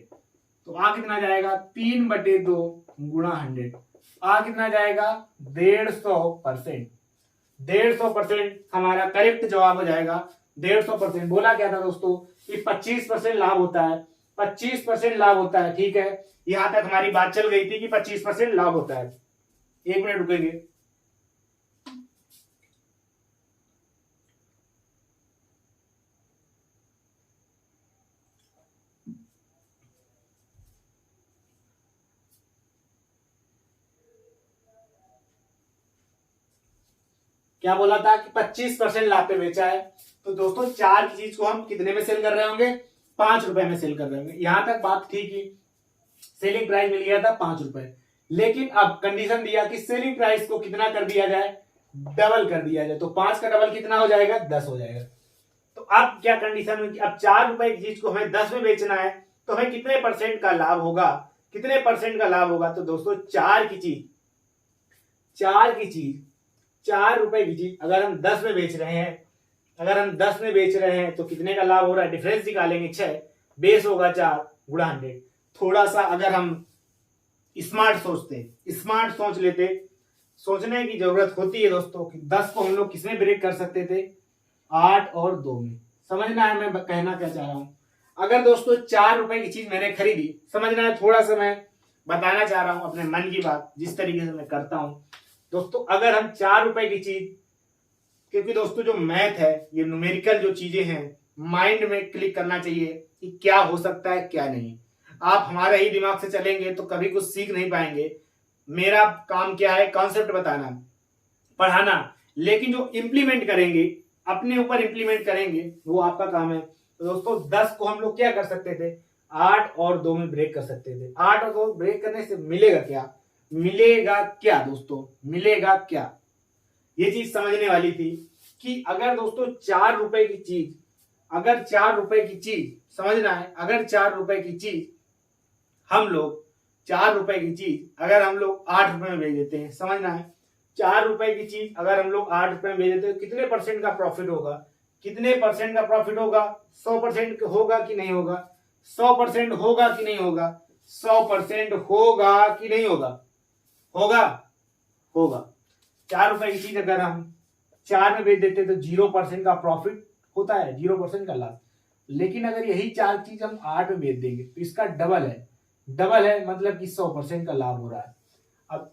तो आ कितना जाएगा, 3/2 गुणा 100। आ कितना जाएगा, 150%। 150% हमारा करेक्ट जवाब हो जाएगा। 150%। बोला क्या था दोस्तों कि 25% लाभ होता है, 25% लाभ होता है, ठीक है। यहां तक हमारी बात चल गई थी कि 25% लाभ होता है। 1 मिनट रुकेंगे। क्या बोला था कि 25% लाभ पे बेचा है, तो दोस्तों 4 की चीज को हम कितने में सेल कर रहे होंगे, 5 रुपए में सेल कर रहे होंगे। यहां तक बात ठीक ही, सेलिंग प्राइस मिल गया था 5 रुपए, लेकिन अब कंडीशन दिया कि सेलिंग प्राइस को कितना कर दिया जाए, डबल कर दिया जाए। तो 5 का डबल कितना हो जाएगा, 10 हो जाएगा। तो अब क्या कंडीशन हुई कि अब 4 रुपए की चीज को हमें 10 में बेचना है, तो हमें कितने परसेंट का लाभ होगा, कितने परसेंट का लाभ होगा। तो दोस्तों 4 की चीज 4 रुपए की चीज अगर हम 10 में बेच रहे हैं, अगर हम 10 में बेच रहे हैं तो कितने का लाभ हो रहा है, डिफरेंस निकालेंगे, 6 बेस होगा 4 गुणा 100। थोड़ा सा अगर हम स्मार्ट सोचते, स्मार्ट सोच लेते, सोचने की जरूरत होती है दोस्तों कि 10 को हम लोग किसमें ब्रेक कर सकते थे, 8 और 2 में। समझना है मैं कहना क्या चाह रहा हूं। अगर दोस्तों 4 रुपए की चीज मैंने खरीदी, समझना है, थोड़ा सा मैं बताना चाह रहा हूं अपने मन की बात, जिस तरीके से मैं करता हूं दोस्तों। अगर हम 4 रुपए की चीज, क्योंकि दोस्तों जो मैथ है, ये न्यूमेरिकल जो चीजें हैं, माइंड में क्लिक करना चाहिए कि क्या हो सकता है क्या नहीं। आप हमारे ही दिमाग से चलेंगे तो कभी कुछ सीख नहीं पाएंगे। मेरा काम क्या है, कॉन्सेप्ट बताना, पढ़ाना, लेकिन जो इंप्लीमेंट करेंगे, अपने ऊपर इंप्लीमेंट करेंगे, वो आपका काम है। तो दोस्तों 10 को हम लोग क्या कर सकते थे, 8 और 2 में ब्रेक कर सकते थे। 8 और 2 ब्रेक करने से मिलेगा क्या, मिलेगा क्या दोस्तों, मिलेगा क्या, ये चीज समझने वाली थी कि अगर दोस्तों 4 रुपए की चीज, अगर 4 रुपए की चीज, समझना है, अगर 4 रुपए की चीज हम लोग 4 रुपए की चीज अगर हम लोग 8 रुपए में बेच देते हैं, समझना है, 4 रुपए की चीज अगर हम लोग 8 रुपए में बेच देते हैं, कितने परसेंट का प्रॉफिट होगा, कितने परसेंट का प्रॉफिट होगा, 100% होगा कि नहीं होगा, 100% होगा कि नहीं होगा, 100% होगा कि नहीं होगा, होगा, होगा। 4 रुपए की चीज अगर हम 4 में बेच देते तो 0% का प्रॉफिट होता है, 0% का लाभ। लेकिन अगर यही 4 चीज हम 8 में बेच देंगे तो इसका डबल है, डबल है, मतलब कि 100% का लाभ हो रहा है। अब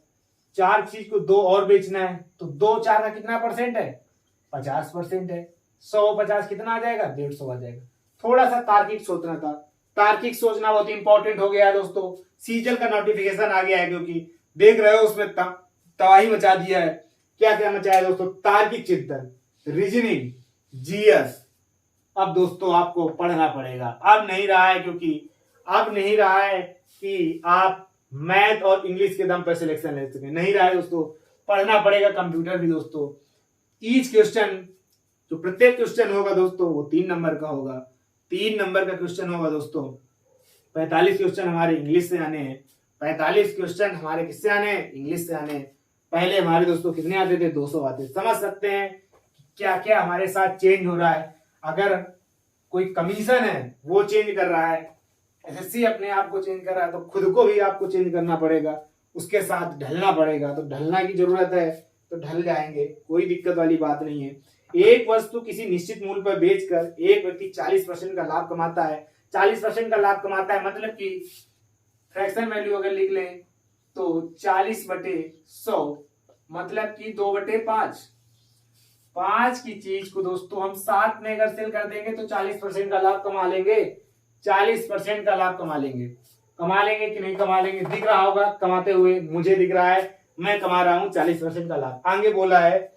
4 चीज को 2 और बेचना है तो 2 4 का कितना परसेंट है, 50% है। 150 कितना आ जाएगा, 150 आ जाएगा। थोड़ा सा तार्किक सोचना था, तार्किक सोचना बहुत इंपॉर्टेंट हो गया है दोस्तों। सीजल का नोटिफिकेशन आ गया है, क्योंकि देख रहे हो उसमें तबाही मचा दिया है। क्या क्या मचा है दोस्तों, तार्किक चिंतन, रीजनिंग, जीएस। अब दोस्तों आपको पढ़ना पड़ेगा, अब नहीं रहा है, क्योंकि अब नहीं रहा है कि आप मैथ और इंग्लिश के दम पर सिलेक्शन ले सके, नहीं रहा है दोस्तों, पढ़ना पड़ेगा कंप्यूटर भी दोस्तों। ईच क्वेश्चन, जो प्रत्येक क्वेश्चन होगा दोस्तों वो 3 नंबर का होगा। 3 नंबर का क्वेश्चन होगा दोस्तों। 45 क्वेश्चन हमारे इंग्लिश से आने हैं। 45 क्वेश्चन हमारे किससे आने हैं? इंग्लिश से आने हैं। पहले हमारे दोस्तों कितने आते थे? 200 आते। समझ सकते हैं क्या क्या हमारे साथ चेंज हो रहा है। अगर कोई कमीशन है वो चेंज कर रहा है, एसएससी अपने आप को चेंज कर रहा है, तो खुद को भी आपको चेंज करना पड़ेगा, उसके साथ ढलना पड़ेगा। तो ढलना की जरूरत है तो ढल जाएंगे, कोई दिक्कत वाली बात नहीं है। एक वस्तु किसी निश्चित मूल्य पर बेचकर एक व्यक्ति 40% का लाभ कमाता है। 40% का लाभ कमाता है मतलब कि फ्रैक्शन वैल्यू अगर लिख लें तो 40/100 मतलब कि 2/5। 5 की चीज को दोस्तों हम 7 में अगर सेल कर देंगे तो 40% का लाभ कमा लेंगे। 40% का लाभ कमा लेंगे। कमा लेंगे कि नहीं कमा लेंगे? दिख रहा होगा कमाते हुए, मुझे दिख रहा है, मैं कमा रहा हूं 40% का लाभ। आगे बोला है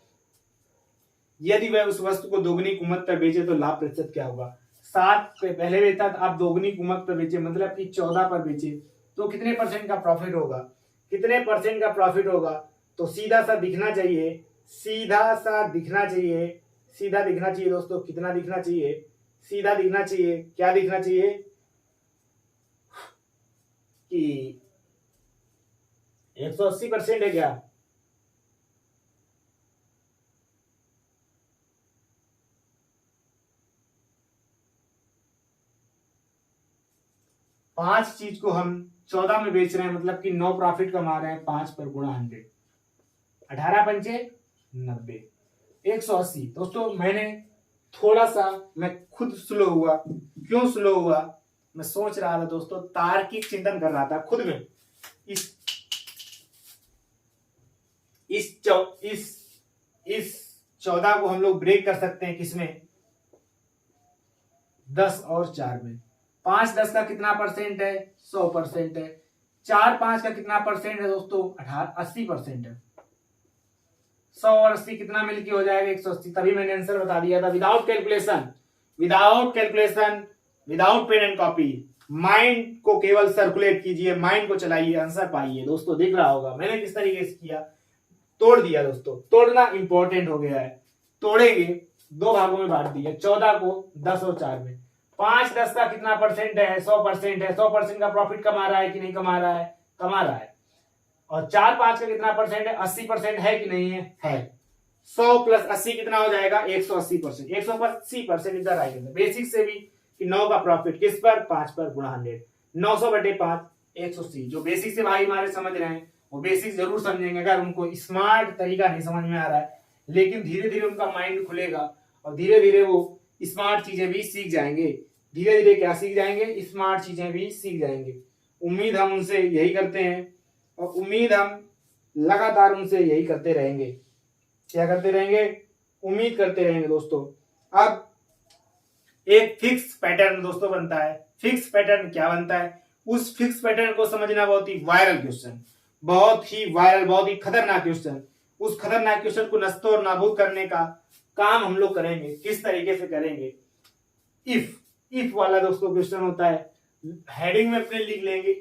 यदि वह उस वस्तु को दोगुनी कीमत पर बेचे तो लाभ प्रतिशत क्या होगा? 7 पे पहले बेचा था, आप दोगुनी कीमत पर बेचे मतलब कि 14 पर बेचे तो कितने परसेंट का प्रॉफिट होगा? कितने परसेंट का प्रॉफिट होगा? तो सीधा सा दिखना चाहिए, सीधा सा दिखना चाहिए, सीधा दिखना चाहिए दोस्तों। कितना दिखना चाहिए? सीधा दिखना चाहिए। क्या दिखना चाहिए? कि 180% है क्या? पांच चीज को हम 14 में बेच रहे हैं मतलब कि 9 प्रॉफिट कमा रहे हैं। 5 पर गुणा 100, 18 पंचे 90, 180। दोस्तों मैंने थोड़ा सा मैं खुद स्लो हुआ। क्यों स्लो हुआ? मैं सोच रहा था दोस्तों, तार्किक चिंतन कर रहा था खुद में। इस 14 को हम लोग ब्रेक कर सकते हैं किसमें? 10 और 4 में। 5 10 का कितना परसेंट है? 100% है। 4 5 का कितना परसेंट है दोस्तों? 80% है। 100 और 80 कितना मिलके हो जाएगा? 180। तभी मैंने आंसर बता दिया था without calculation, without calculation, without pen and copy. Mind को केवल सर्कुलेट कीजिए, माइंड को चलाइए, आंसर पाइए। दोस्तों दिख रहा होगा मैंने किस तरीके से किया, तोड़ दिया दोस्तों। तोड़ना इंपॉर्टेंट हो गया है। तोड़ेंगे, 2 भागों में बांट दिया, 14 को 10 और 4 में। 5 10 का कितना परसेंट है? 100% है। 100% का प्रॉफिट कमा रहा है कि नहीं कमा रहा है? कमा रहा है। और 4 5 का कितना परसेंट है? 80% है कि नहीं है? है। 100 प्लस 80 कितना हो जाएगा? 180%। 180% इधर आएगा। बेसिक से भी कि 9 का प्रॉफिट किस पर? 5 पर गुणा 100। 900/5 180। जो बेसिक से भाई हमारे समझ रहे हैं वो बेसिक जरूर समझेंगे। अगर उनको स्मार्ट तरीका नहीं समझ में आ रहा है, लेकिन धीरे धीरे उनका माइंड खुलेगा और धीरे धीरे वो स्मार्ट चीजें भी सीख जाएंगे। धीरे धीरे क्या सीख जाएंगे? स्मार्ट चीजें भी सीख जाएंगे। उम्मीद हम उनसे यही करते हैं और उम्मीद हम लगातार उनसे यही करते रहेंगे। क्या करते रहेंगे? उम्मीद करते रहेंगे दोस्तों। अब एक फिक्स पैटर्न दोस्तों बनता है। फिक्स पैटर्न क्या बनता है? उस फिक्स पैटर्न को समझना बहुत ही वायरल क्वेश्चन, बहुत ही वायरल, बहुत ही खतरनाक क्वेश्चन। उस खतरनाक क्वेश्चन को नष्ट और नाबूद करने का काम हम लोग करेंगे। किस तरीके से करेंगे? इफ वाला दोस्तों क्वेश्चन होता है। हेडिंग में अपने लिख लेंगे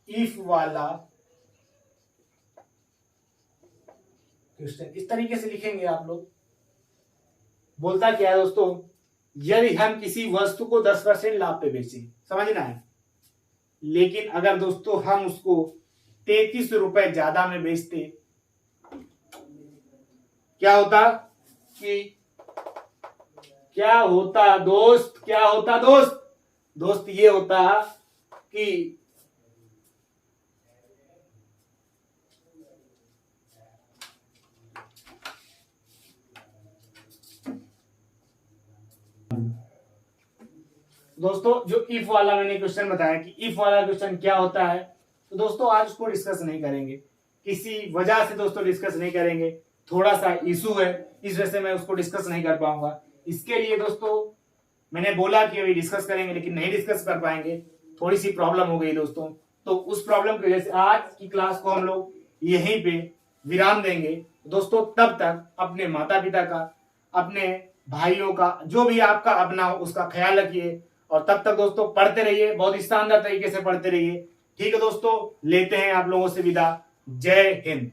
इफ वाला क्वेश्चन। इस तरीके से लिखेंगे आप लोग। बोलता क्या है दोस्तों? यदि हम किसी वस्तु को 10% लाभ पे बेचें, समझना है, लेकिन अगर दोस्तों हम उसको 33 रुपए ज्यादा में बेचते, क्या होता? कि क्या होता दोस्त? क्या होता दोस्त? दोस्त ये होता कि दोस्तों जो इफ वाला मैंने क्वेश्चन बताया कि इफ वाला क्वेश्चन क्या होता है, तो दोस्तों आज उसको डिस्कस नहीं करेंगे। किसी वजह से दोस्तों डिस्कस नहीं करेंगे। थोड़ा सा इशू है, इस वजह से मैं उसको डिस्कस नहीं कर पाऊंगा। इसके लिए दोस्तों मैंने बोला कि अभी डिस्कस करेंगे, लेकिन नहीं डिस्कस कर पाएंगे। थोड़ी सी प्रॉब्लम हो गई दोस्तों, तो उस प्रॉब्लम की वजह से आज की क्लास को हम लोग यहीं पे विराम देंगे। दोस्तों तब तक अपने माता पिता का, अपने भाइयों का, जो भी आपका अपना हो उसका ख्याल रखिए। और तब तक दोस्तों पढ़ते रहिए, बहुत ही शानदार तरीके से पढ़ते रहिए। ठीक है दोस्तों, लेते हैं आप लोगों से विदा। जय हिंद।